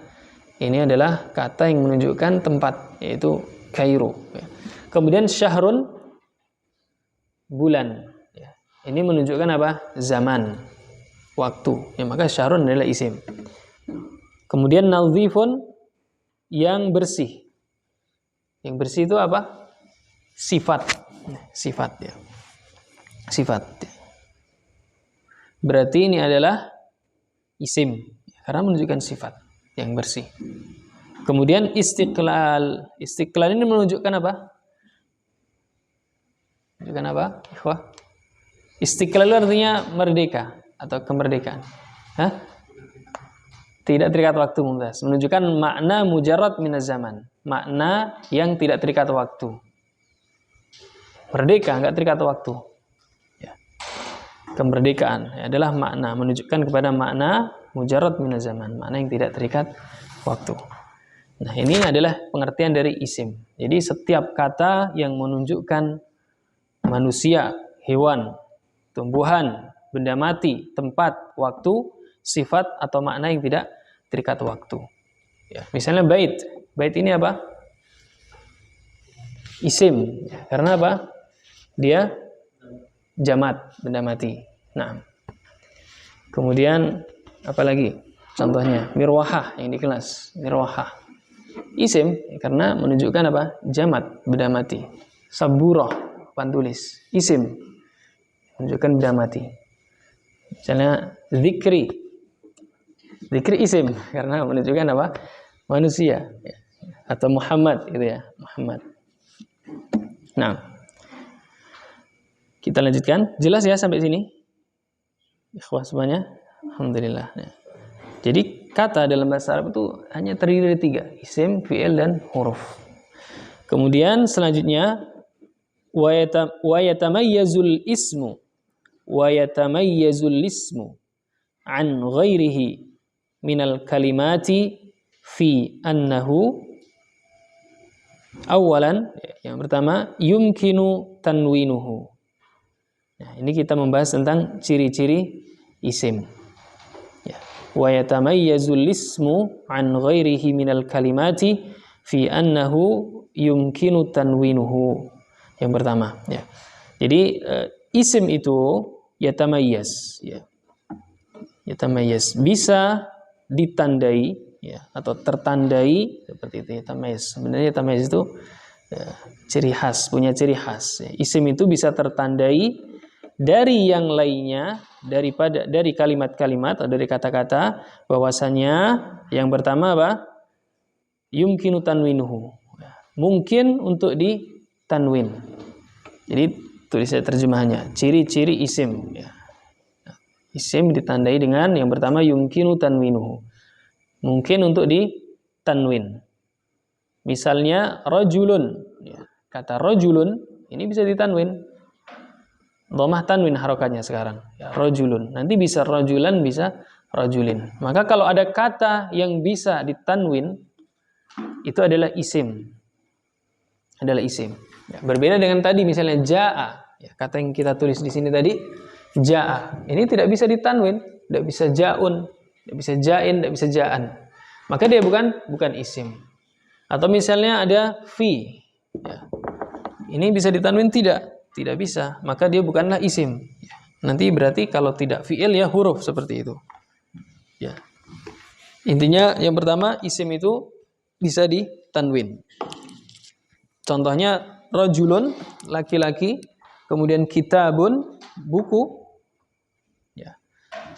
A: ini adalah kata yang menunjukkan tempat, yaitu Kairo. Ya. Kemudian syahrun, bulan. Ya. Ini menunjukkan apa? Zaman, waktu. Ya, maka syahrun adalah isim. Kemudian nadhifun, yang bersih. Yang bersih itu apa? Sifat. Sifat, ya. Sifat. Berarti ini adalah isim karena menunjukkan sifat yang bersih. Kemudian istiqlal. Istiqlal ini menunjukkan apa? Menunjukkan apa? Ikhwah? Istiqlal itu artinya merdeka atau kemerdekaan. Hah? Tidak terikat waktu, Mumtaz. Menunjukkan makna mujarrad minaz zaman. Makna yang tidak terikat waktu. Merdeka, enggak terikat waktu. Ya. Kemerdekaan ya, adalah makna, menunjukkan kepada makna mujarrad minaz zaman, makna yang tidak terikat waktu. Nah, ini adalah pengertian dari isim. Jadi setiap kata yang menunjukkan manusia, hewan, tumbuhan, benda mati, tempat, waktu, sifat atau makna yang tidak terikat waktu. Ya, misalnya bait. Bait ini apa? Isim. Ya, karena apa? Dia jamad, benda mati. Nah. Kemudian apa lagi? Contohnya mirwahah yang di kelas. Mirwahah. Isim karena menunjukkan apa? Jamad, benda mati. Saburah, papan tulis. Isim menunjukkan benda mati. Misalnya zikri. Zikri isim karena menunjukkan apa? Manusia. Atau Muhammad gitu ya. Muhammad. Nah. Kita lanjutkan. Jelas ya sampai sini? Ikhwah semuanya? Alhamdulillah. Jadi kata dalam bahasa Arab itu hanya terdiri dari 3. Isim, fi'il, dan huruf. Kemudian selanjutnya wa yatamayyazul ismu an ghairihi minal kalimati fi annahu awalan, yang pertama yumkinu tanwinuhu. Nah, ini kita membahas tentang ciri-ciri isim. Ya. Wa yatamayyazul ismu an ghairihi minal kalimati fi annahu yumkinu tanwinuhu. Yang pertama, ya. Jadi isim itu yatamayyaz, ya. Yatamayyaz bisa ditandai, ya, atau tertandai seperti itu. Yatamayyaz. Sebenarnya yatamayyaz itu ciri khas, punya ciri khas. Ya. Isim itu bisa tertandai dari yang lainnya, dari kalimat-kalimat atau dari kata-kata, bahwasanya yang pertama apa? Yumkinu tanwinuhu. Mungkin untuk ditanwin. Jadi tulis saya terjemahannya. Ciri-ciri isim. Ya. Isim ditandai dengan yang pertama yumkinu tanwinuhu. Mungkin untuk ditanwin. Misalnya rajulun. Ya. Kata rajulun ini bisa ditanwin. Dhammah tanwin harokatnya sekarang. Ya, rajulun. Nanti bisa rajulan, bisa rajulin. Maka kalau ada kata yang bisa ditanwin, itu adalah isim. Adalah isim. Ya, berbeda dengan tadi misalnya ja'a. Ya, kata yang kita tulis di sini tadi, ja'a. Ini tidak bisa ditanwin. Tidak bisa ja'un. Tidak bisa ja'in. Tidak bisa ja'an. Maka dia bukan isim. Atau misalnya ada fi. Ya. Ini bisa ditanwin? Tidak bisa, maka dia bukanlah isim. Nanti berarti kalau tidak fi'il ya huruf seperti itu. Ya. Intinya yang pertama isim itu bisa ditanwin. Contohnya rajulun, laki-laki, kemudian kitabun, buku, ya.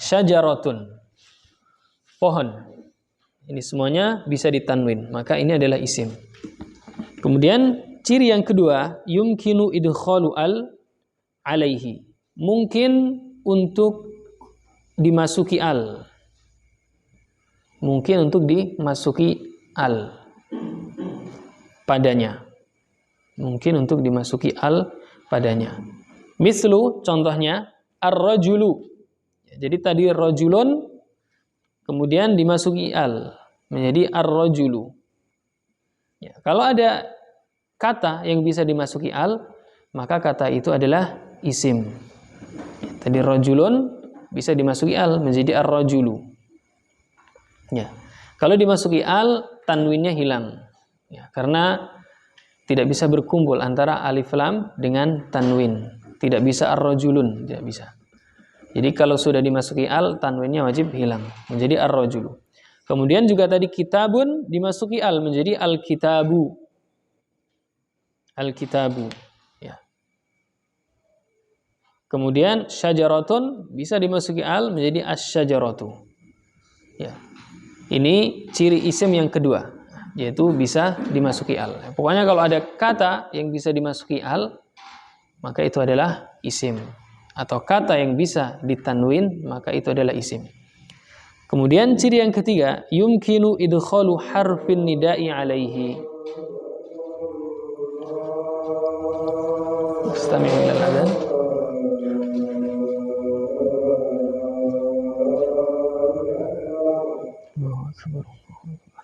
A: Syajaratun, pohon. Ini semuanya bisa ditanwin, maka ini adalah isim. Kemudian ciri yang kedua, yumkinu idkhalu al alaihi. Mungkin untuk dimasuki al. Mungkin untuk dimasuki al padanya. Mungkin untuk dimasuki al padanya. Mislu, contohnya, ar-rajulu. Jadi tadi rajulun, kemudian dimasuki al, menjadi ar-rajulu. Ya, kalau ada kata yang bisa dimasuki al, maka kata itu adalah isim. Ya, tadi rajulun bisa dimasuki al, menjadi ar-rajulu. Ya. Kalau dimasuki al, tanwinnya hilang. Ya, karena tidak bisa berkumpul antara alif lam dengan tanwin. Tidak bisa ar-rajulun, tidak bisa. Jadi kalau sudah dimasuki al, tanwinnya wajib hilang, menjadi ar-rajulu. Kemudian juga tadi kitabun dimasuki al, menjadi al-kitabu. Al-kitabu. Ya. Kemudian syajaratun bisa dimasuki al, menjadi asy-syajaratu. Ya. Ini ciri isim yang kedua, yaitu bisa dimasuki al. Pokoknya kalau ada kata yang bisa dimasuki al, maka itu adalah isim. Atau kata yang bisa ditanwin, maka itu adalah isim. Kemudian ciri yang ketiga, yumkinu idkhalu harfin nida'i alaihi. Istami'u ilal adzan. Allahu akbar.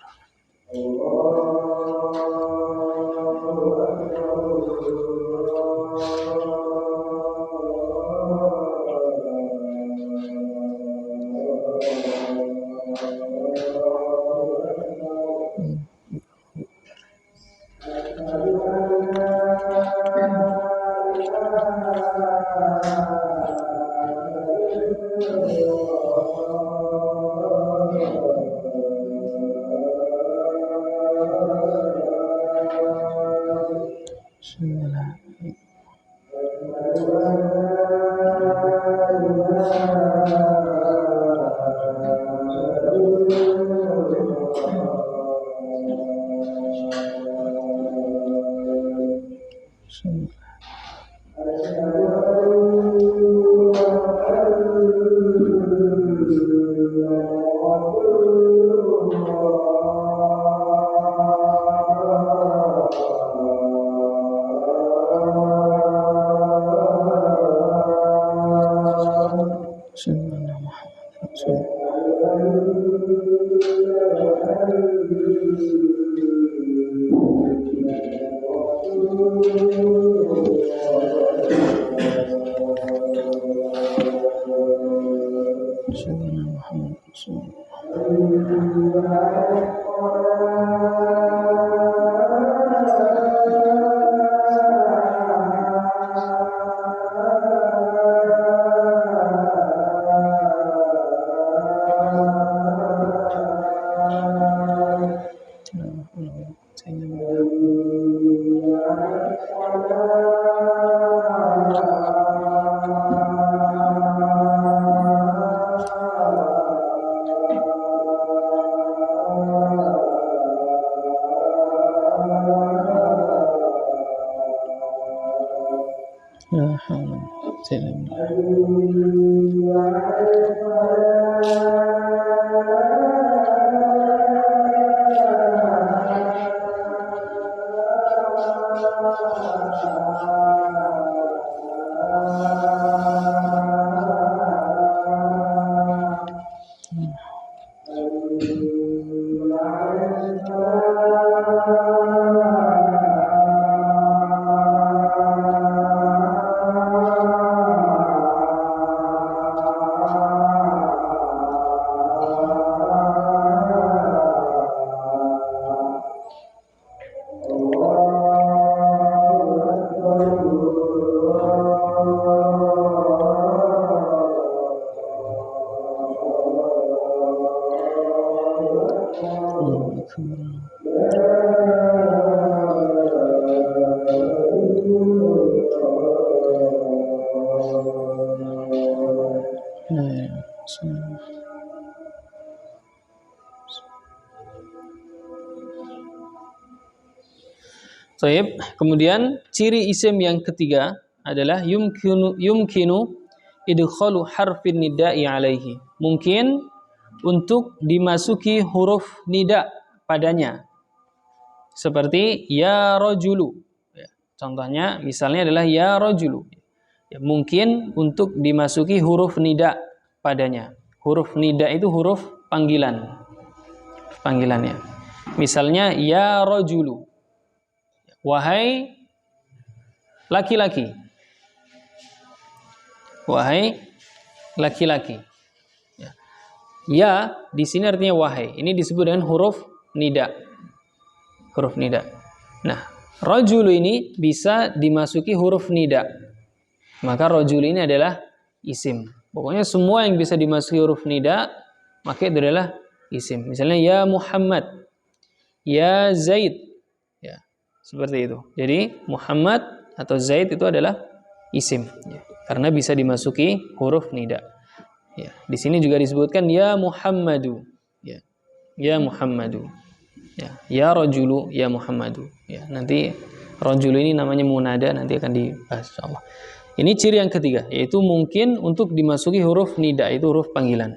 A: Baik, kemudian ciri isim yang ketiga adalah yumkinu idkhalu harfin nida'i alaihi. Mungkin untuk dimasuki huruf nida padanya. Seperti ya rajulu. Ya, contohnya misalnya adalah ya rajulu. Ya, mungkin untuk dimasuki huruf nida padanya. Huruf nida itu huruf panggilan. Panggilannya. Misalnya ya rajulu. Wahai laki-laki. Wahai laki-laki. Ya. Ya di sini artinya wahai. Ini disebut dengan huruf nida. Huruf nida. Nah, rajulu ini bisa dimasuki huruf nida. Maka rajulu ini adalah isim. Pokoknya semua yang bisa dimasuki huruf nida, maka itu adalah isim. Misalnya ya Muhammad, ya Zaid. Ya, seperti itu. Jadi Muhammad atau Zaid itu adalah isim. Ya, karena bisa dimasuki huruf nida. Ya, di sini juga disebutkan ya Muhammadu. Ya, ya Muhammadu. Ya rajulu, ya Muhammadu. Ya, nanti rajulu ini namanya munada, nanti akan dibahas insyaallah. Ini ciri yang ketiga, yaitu mungkin untuk dimasuki huruf nida, itu huruf panggilan.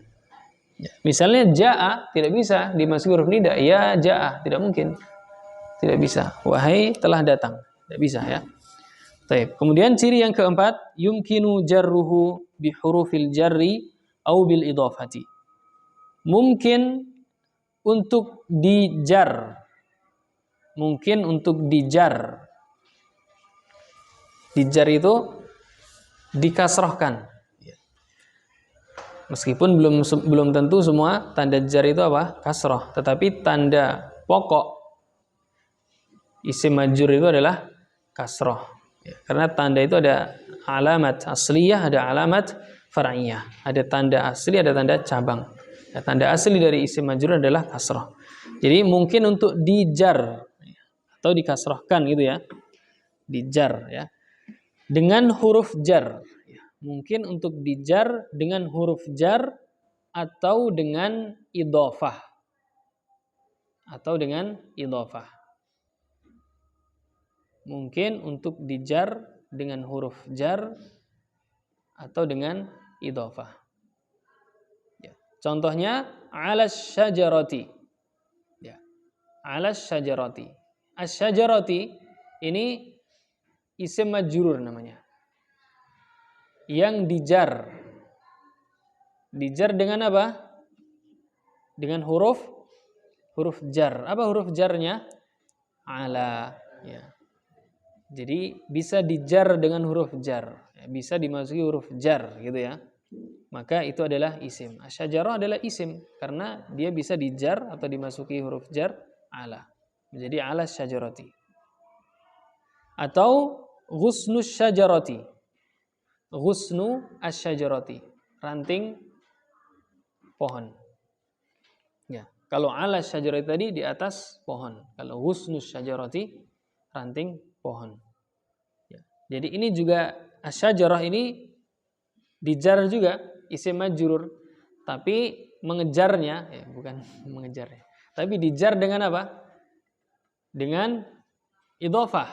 A: Ya. Misalnya ja'a tidak bisa dimasuki huruf nida, ya ja'a tidak mungkin, tidak bisa. Wahai telah datang, tidak bisa ya. Baik. Kemudian ciri yang keempat, yumkinu jarruhu bi hurufil jarri au bil idhafati. Mungkin untuk dijar. Mungkin untuk dijar. Dijar itu dikasrohkan. Meskipun belum tentu semua tanda jar itu apa? Kasroh. Tetapi tanda pokok isim majrur itu adalah kasroh. Karena tanda itu ada alamat asliyah, ada alamat far'iyah. Ada tanda asli, ada tanda cabang. Nah, tanda asli dari isim majrur adalah kasroh. Jadi mungkin untuk dijar atau dikasrohkan gitu ya. Dijar ya. Dengan huruf jar. Mungkin untuk dijar dengan huruf jar atau dengan idhofah. Atau dengan idhofah. Mungkin untuk dijar dengan huruf jar atau dengan idhofah. Ya. Contohnya alas syajarati. Ya. Alas syajarati. Asy-syajarati ini isim majrur namanya. Yang dijar. Dijar dengan apa? Dengan huruf jar. Apa huruf jarnya? Ala. Ya. Jadi bisa dijar dengan huruf jar. Bisa dimasuki huruf jar gitu ya. Maka itu adalah isim. Asy-syajarah adalah isim karena dia bisa dijar atau dimasuki huruf jar ala. Menjadi ala syajarati. Atau ghusnus syajarati. Ghusnu asy-syajarati. Ranting pohon. Ya, kalau ala syajarati tadi di atas pohon. Kalau ghusnus syajarati ranting pohon. Ya. Jadi ini juga asy-syajarah ini dijar juga isim majrur, tapi mengejarnya ya, bukan mengejarnya. Tapi dijar dengan apa? Dengan idhofah,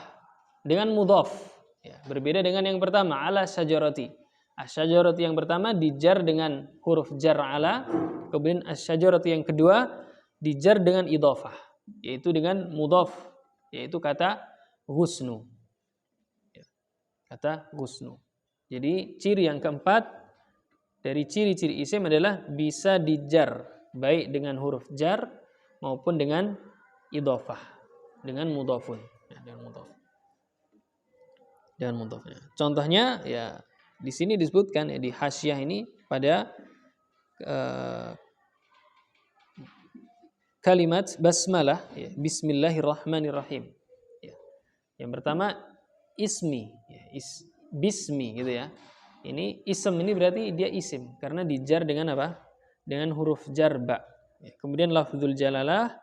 A: dengan mudhaf. Ya, berbeda dengan yang pertama ala syajarati. Asy-syajarati yang pertama dijar dengan huruf jar ala, kemudian asy-syajarati yang kedua dijar dengan idhofah, yaitu dengan mudhaf, yaitu kata ghusnu. Ya, kata ghusnu. Jadi ciri yang keempat dari ciri-ciri isim adalah bisa dijar baik dengan huruf jar maupun dengan idhofah, dengan mudhafun, ya, dengan mudhaf. Dengan mudhafnya. Contohnya ya di sini disebutkan ya di hasyiah ini pada kalimat basmalah ya, bismillahirrahmanirrahim. Ya. Yang pertama ismi, ya, bismi gitu ya. Ini ism ini berarti dia isim karena dijar dengan apa? Dengan huruf jar ba. Ya. Kemudian lafzul jalalah,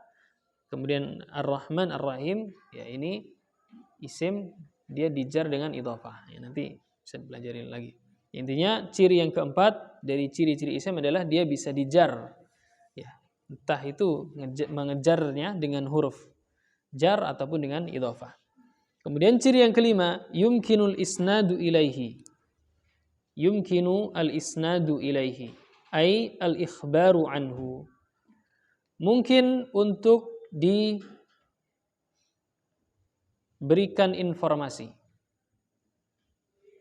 A: kemudian ar-Rahman ar-Rahim, ya ini isim dia dijar dengan idhofah. Ya, nanti bisa dipelajari lagi. Intinya ciri yang keempat dari ciri-ciri isim adalah dia bisa dijar. Ya, entah itu mengejarnya dengan huruf jar ataupun dengan idhofah. Kemudian ciri yang kelima, yumkinul isnadu ilaihi. Yumkinu al-isnadu ilaihi, ay al-ikhbaru anhu. Mungkin untuk diberikan informasi.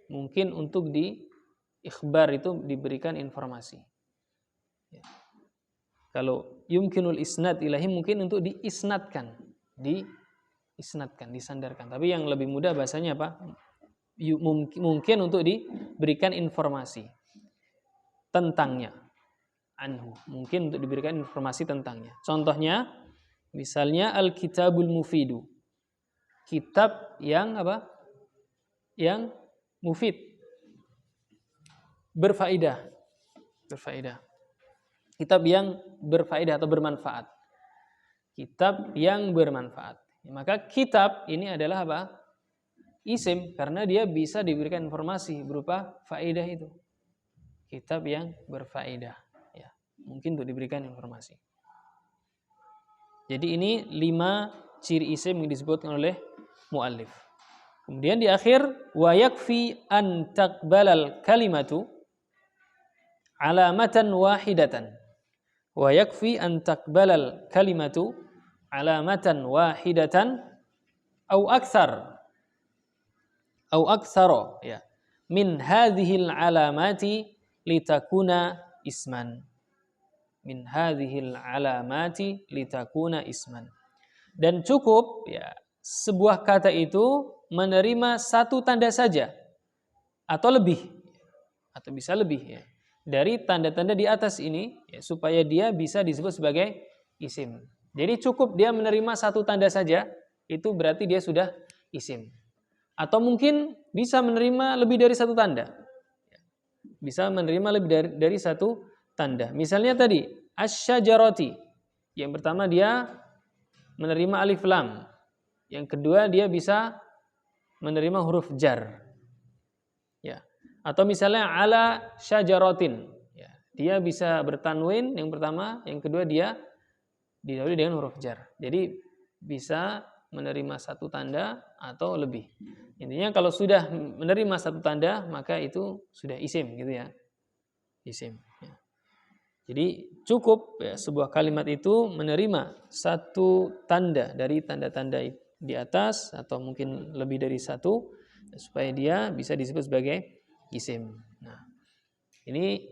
A: Mungkin untuk ikhbar itu diberikan informasi. Ya. Kalau yumkinul isnad ilahi mungkin untuk diisnadkan, disandarkan. Tapi yang lebih mudah bahasanya apa? Mungkin untuk diberikan informasi tentangnya. Anhu, mungkin untuk diberikan informasi tentangnya. Contohnya, misalnya Al-Kitabul Mufidu. Kitab yang apa? Yang mufid. Berfaedah. Kitab yang berfaedah atau bermanfaat. Kitab yang bermanfaat. Maka kitab ini adalah apa? Isim, karena dia bisa diberikan informasi berupa faedah itu. Kitab yang berfaedah. Ya, mungkin untuk diberikan informasi. Jadi ini 5 ciri isim yang disebutkan oleh muallif. Kemudian di akhir, wa yakfi an taqbalal kalimatu alamatan wahidatan. Wa yakfi an taqbalal kalimatu alamatan wahidatan au aktsar ya min hadhil alamati litakuna isman. Min hadhil alamati litakuna isman. Dan cukup ya sebuah kata itu menerima satu tanda saja atau lebih, atau bisa lebih ya, dari tanda-tanda di atas ini ya, supaya dia bisa disebut sebagai isim. Jadi cukup dia menerima satu tanda saja, itu berarti dia sudah isim. Atau mungkin bisa menerima lebih dari satu tanda. Bisa menerima lebih dari satu tanda. Misalnya tadi asy-syajarati. Yang pertama dia menerima alif lam. Yang kedua dia bisa menerima huruf jar. Ya. Atau misalnya ala syajaratin. Ya. Dia bisa bertanwin yang pertama, yang kedua dia didahului dengan huruf jar. Jadi bisa menerima satu tanda atau lebih. Intinya kalau sudah menerima satu tanda maka itu sudah isim gitu ya. Isim. Ya. Jadi cukup ya, sebuah kalimat itu menerima satu tanda dari tanda-tanda di atas atau mungkin lebih dari satu supaya dia bisa disebut sebagai isim. Nah, ini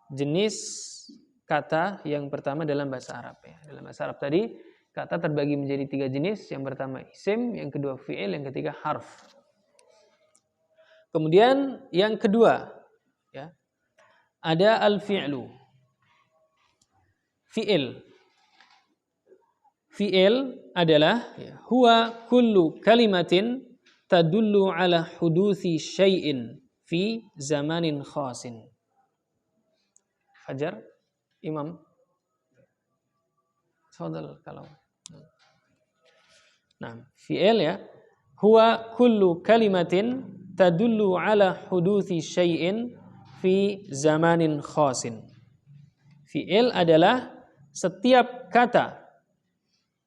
A: jenis kata yang pertama dalam bahasa Arab ya. Dalam bahasa Arab tadi kata terbagi menjadi 3 jenis. Yang pertama isim, yang kedua fi'il, yang ketiga harf. Kemudian yang kedua ya, ada al-fi'lu. Fi'il. Fi'il adalah ya, huwa kullu kalimatin tadullu ala huduthi syai'in fi zamanin khasin. Fajar, Imam. Tafadhal kalau. Nah, fi'il ya, huwa kullu kalimatin tadullu ala huduthi syai'in fi zamanin khasin. Fi'il adalah setiap kata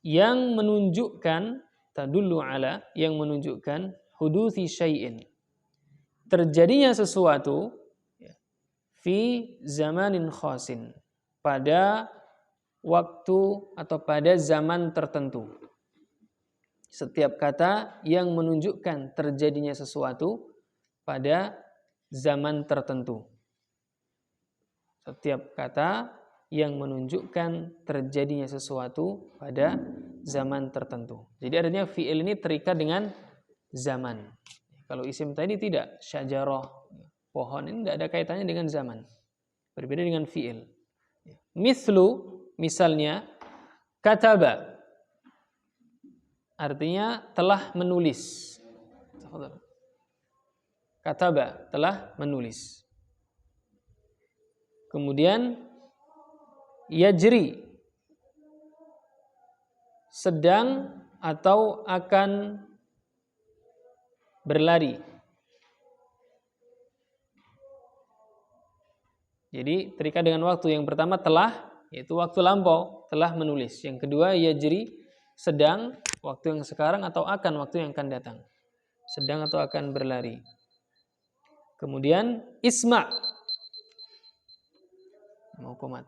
A: yang menunjukkan tadullu ala, yang menunjukkan huduthi syai'in, terjadinya sesuatu fi zamanin khasin, pada waktu atau pada zaman tertentu. Setiap kata yang menunjukkan terjadinya sesuatu pada zaman tertentu. Setiap kata yang menunjukkan terjadinya sesuatu pada zaman tertentu. Jadi artinya fi'il ini terikat dengan zaman. Kalau isim tadi tidak, syajarah, pohon ini tidak ada kaitannya dengan zaman. Berbeda dengan fi'il. Mithlu, misalnya, kataba, artinya telah menulis. Kataba, telah menulis. Kemudian yajri, sedang atau akan berlari. Jadi terikat dengan waktu. Yang pertama telah, yaitu waktu lampau, telah menulis. Yang kedua yajri, sedang, waktu yang sekarang atau akan waktu yang akan datang. Sedang atau akan berlari. Kemudian isma. Mau komat.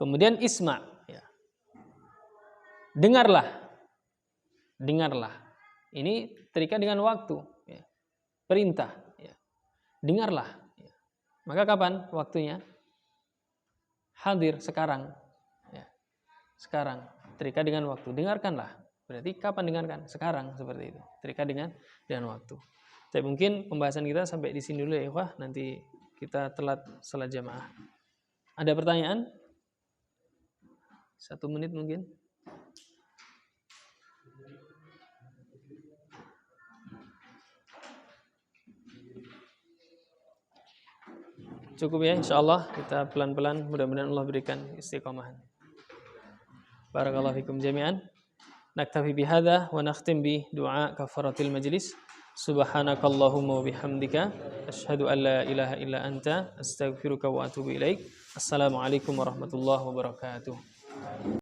A: Kemudian isma, ya. Dengarlah. Dengarlah. Ini terikat dengan waktu, ya. Perintah, ya. Dengarlah, ya. Maka kapan waktunya? Hadir, sekarang, ya. Sekarang, terikat dengan waktu. Dengarkanlah. Berarti kapan dengarkan? Sekarang, seperti itu. Terikat dengan waktu. Tapi mungkin pembahasan kita sampai di sini dulu ya, wah, nanti kita telat salat jamaah. Ada pertanyaan? 1 menit mungkin. Cukup ya, insyaallah kita pelan-pelan, mudah-mudahan Allah berikan istiqomahan. Barakallahu fikum jami'an. Naktafi bihadza wa nakhtim bi du'a kafaratil majlis. Subhanakallahumma wa bihamdika asyhadu an la ilaha illa anta astaghfiruka wa atubu ilaik. Assalamualaikum warahmatullahi wabarakatuh.